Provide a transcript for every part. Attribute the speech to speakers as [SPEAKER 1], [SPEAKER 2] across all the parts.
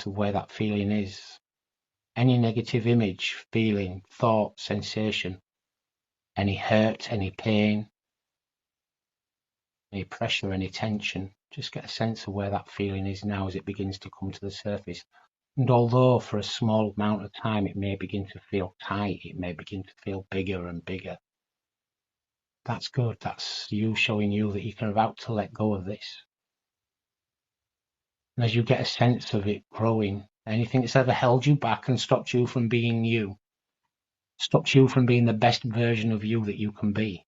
[SPEAKER 1] sense of where that feeling is. Any negative image, feeling, thought, sensation, any hurt, any pain, any pressure, any tension, just get a sense of where that feeling is now as it begins to come to the surface. And although for a small amount of time it may begin to feel tight, it may begin to feel bigger and bigger, that's good. That's you showing you that you're about to let go of this. And as you get a sense of it growing, anything that's ever held you back and stopped you from being you, stopped you from being the best version of you that you can be,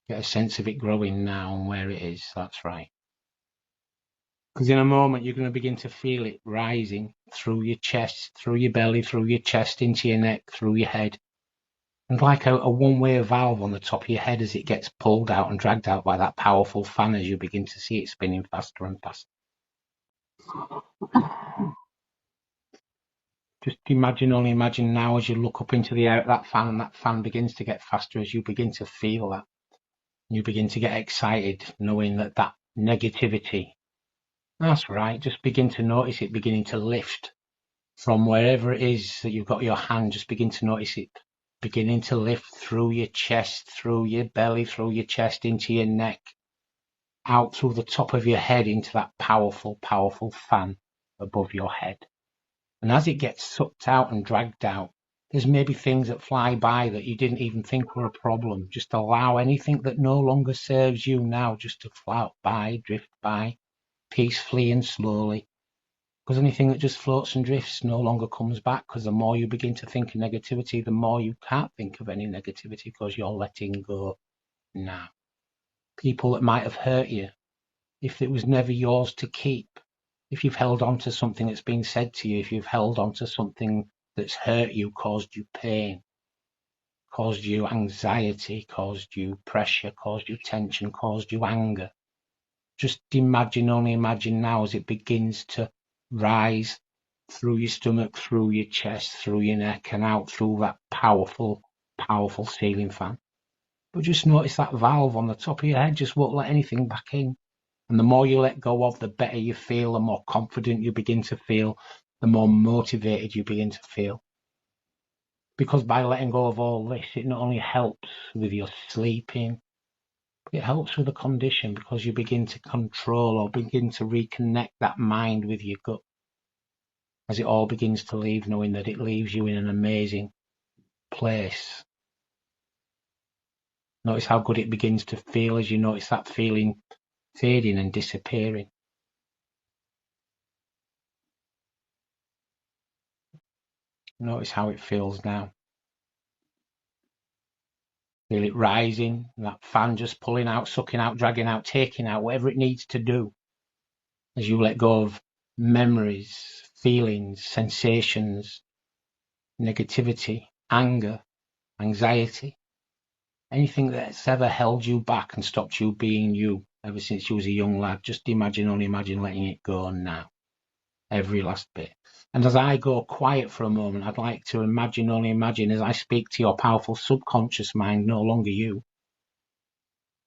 [SPEAKER 1] get a sense of it growing now and where it is. That's right. Because in a moment you're going to begin to feel it rising through your chest, through your belly, through your chest, into your neck, through your head. And like a one-way valve on the top of your head as it gets pulled out and dragged out by that powerful fan as you begin to see it spinning faster and faster. Just only imagine now as you look up into the air at that fan, and that fan begins to get faster as you begin to feel that. You begin to get excited knowing that that negativity, that's right, just begin to notice it beginning to lift from wherever it is that you've got your hand. Just begin to notice it beginning to lift through your chest, through your belly, through your chest, into your neck, out through the top of your head into that powerful, powerful fan above your head. And as it gets sucked out and dragged out, there's maybe things that fly by that you didn't even think were a problem. Just allow anything that no longer serves you now just to float by, drift by, peacefully and slowly. Because anything that just floats and drifts no longer comes back, because the more you begin to think of negativity, the more you can't think of any negativity because you're letting go now. People that might have hurt you, if it was never yours to keep, if you've held on to something that's been said to you, if you've held on to something that's hurt you, caused you pain, caused you anxiety, caused you pressure, caused you tension, caused you anger, just only imagine now as it begins to rise through your stomach, through your chest, through your neck, and out through that powerful, powerful ceiling fan. But just notice that valve on the top of your head just won't let anything back in. And the more you let go of, the better you feel, the more confident you begin to feel, the more motivated you begin to feel. Because by letting go of all this, it not only helps with your sleeping, it helps with the condition, because you begin to control or begin to reconnect that mind with your gut as it all begins to leave, knowing that it leaves you in an amazing place. Notice how good it begins to feel as you notice that feeling fading and disappearing. Notice how it feels now. Feel it rising, and that fan just pulling out, sucking out, dragging out, taking out, whatever it needs to do as you let go of memories, feelings, sensations, negativity, anger, anxiety, anything that's ever held you back and stopped you being you ever since you was a young lad. Just only imagine letting it go now, every last bit. And as I go quiet for a moment, I'd like to only imagine as I speak to your powerful subconscious mind, no longer you,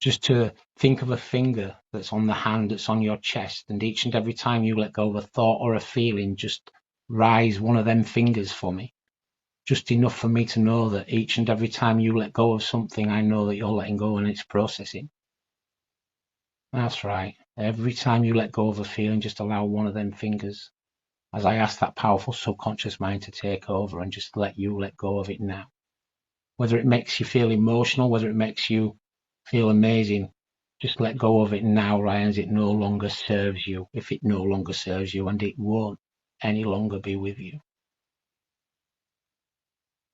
[SPEAKER 1] just to think of a finger that's on the hand that's on your chest, and each and every time you let go of a thought or a feeling, just rise one of them fingers for me. Just enough for me to know that each and every time you let go of something, I know that you're letting go and it's processing. That's right. Every time you let go of a feeling, just allow one of them fingers, as I ask that powerful subconscious mind to take over and just let you let go of it now. Whether it makes you feel emotional, whether it makes you feel amazing, just let go of it now, Ryan, as it no longer serves you. If it no longer serves you, and it won't any longer be with you.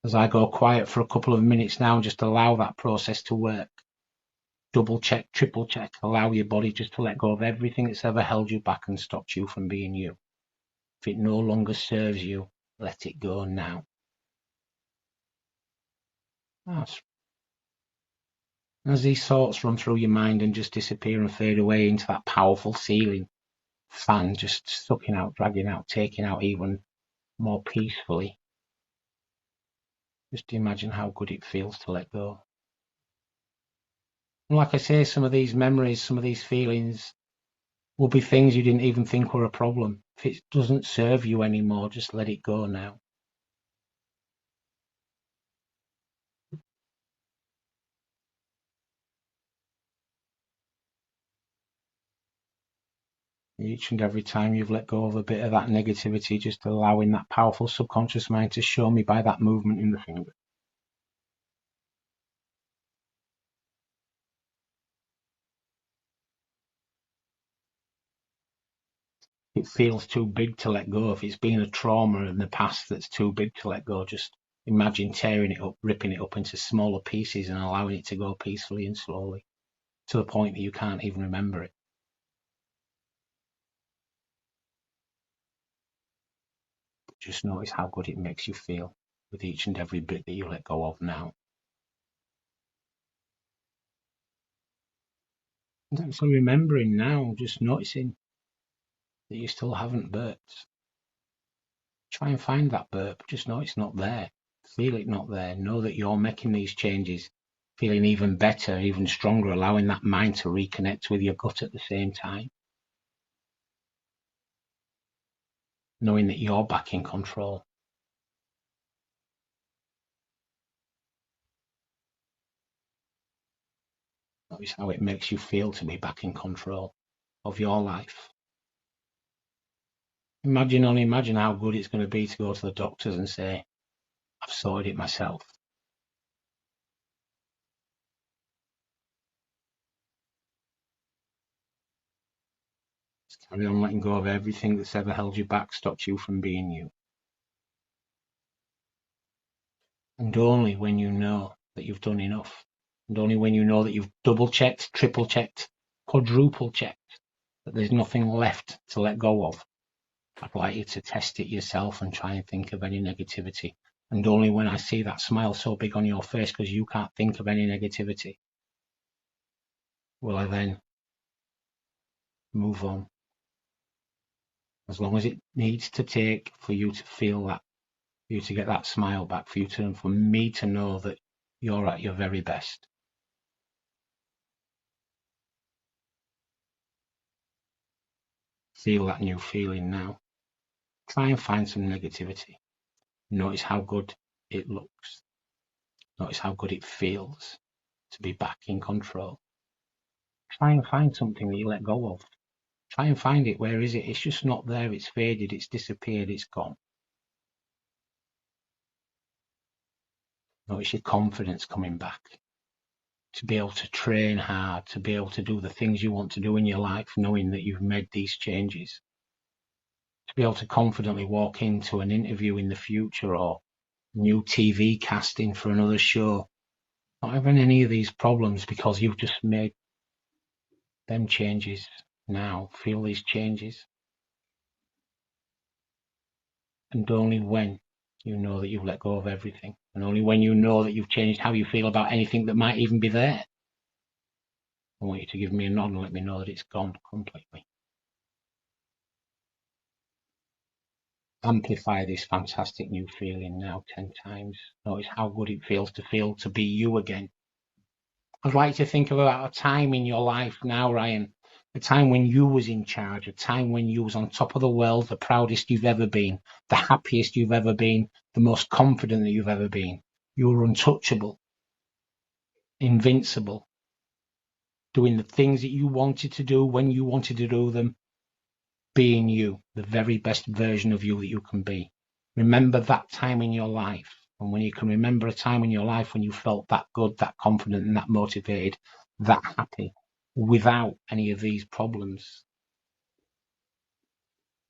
[SPEAKER 1] As I go quiet for a couple of minutes now, just allow that process to work. Double check, triple check, allow your body just to let go of everything that's ever held you back and stopped you from being you. If it no longer serves you, let it go now. As these thoughts run through your mind and just disappear and fade away into that powerful ceiling fan, just sucking out, dragging out, taking out even more peacefully. Just imagine how good it feels to let go. And like I say, some of these memories, some of these feelings, Will be things you didn't even think were a problem. If it doesn't serve you anymore, just let it go now. Each and every time you've let go of a bit of that negativity, just allowing that powerful subconscious mind to show me by that movement in the finger. It feels too big to let go. If it's been a trauma in the past that's too big to let go, just imagine tearing it up, ripping it up into smaller pieces and allowing it to go peacefully and slowly to the point that you can't even remember it. Just notice how good it makes you feel with each and every bit that you let go of now. And so remembering now, just noticing that you still haven't burped. Try and find that burp. Just know it's not there. Feel it not there. Know that you're making these changes, feeling even better, even stronger, allowing that mind to reconnect with your gut at the same time. Knowing that you're back in control. Notice how it makes you feel to be back in control of your life. Imagine how good it's going to be to go to the doctors and say, I've sorted it myself. Just carry on letting go of everything that's ever held you back, stopped you from being you. And only when you know that you've done enough, and only when you know that you've double checked, triple checked, quadruple checked, that there's nothing left to let go of, I'd like you to test it yourself and try and think of any negativity. And only when I see that smile so big on your face because you can't think of any negativity, will I then move on. As long as it needs to take for you to feel that, for you to get that smile back, for me to know that you're at your very best. Feel that new feeling now. Try and find some negativity. Notice how good it looks. Notice how good it feels to be back in control. Try and find something that you let go of. Try and find it. Where is it? It's just not there. It's faded. It's disappeared. It's gone. Notice your confidence coming back. To be able to train hard, to be able to do the things you want to do in your life, knowing that you've made these changes. To be able to confidently walk into an interview in the future or new TV casting for another show, not having any of these problems because you've just made them changes now. Feel these changes. And only when you know that you've let go of everything, and only when you know that you've changed how you feel about anything that might even be there, I want you to give me a nod and let me know that it's gone completely. Amplify this fantastic new feeling now 10 times. Notice how good it feels to be you again. I'd like to think about a time in your life now, Ryan, a time when you was in charge, a time when you was on top of the world, the proudest you've ever been, the happiest you've ever been, the most confident that you've ever been. You were untouchable, invincible, doing the things that you wanted to do when you wanted to do them, being you, the very best version of you that you can be. Remember that time in your life. And when you can remember a time in your life when you felt that good, that confident, and that motivated, that happy, without any of these problems,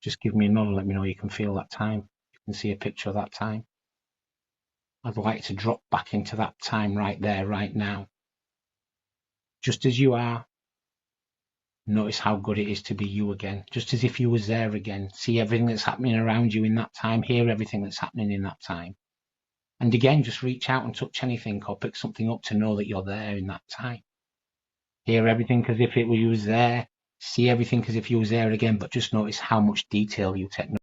[SPEAKER 1] just give me a nod and let me know you can feel that time. You can see a picture of that time. I'd like to drop back into that time right there, right now. Just as you are. Notice how good it is to be you again, just as if you was there again. See everything that's happening around you in that time. Hear everything that's happening in that time. And again, just reach out and touch anything or pick something up to know that you're there in that time. Hear everything as if you was there. See everything as if you was there again, but just notice how much detail you take.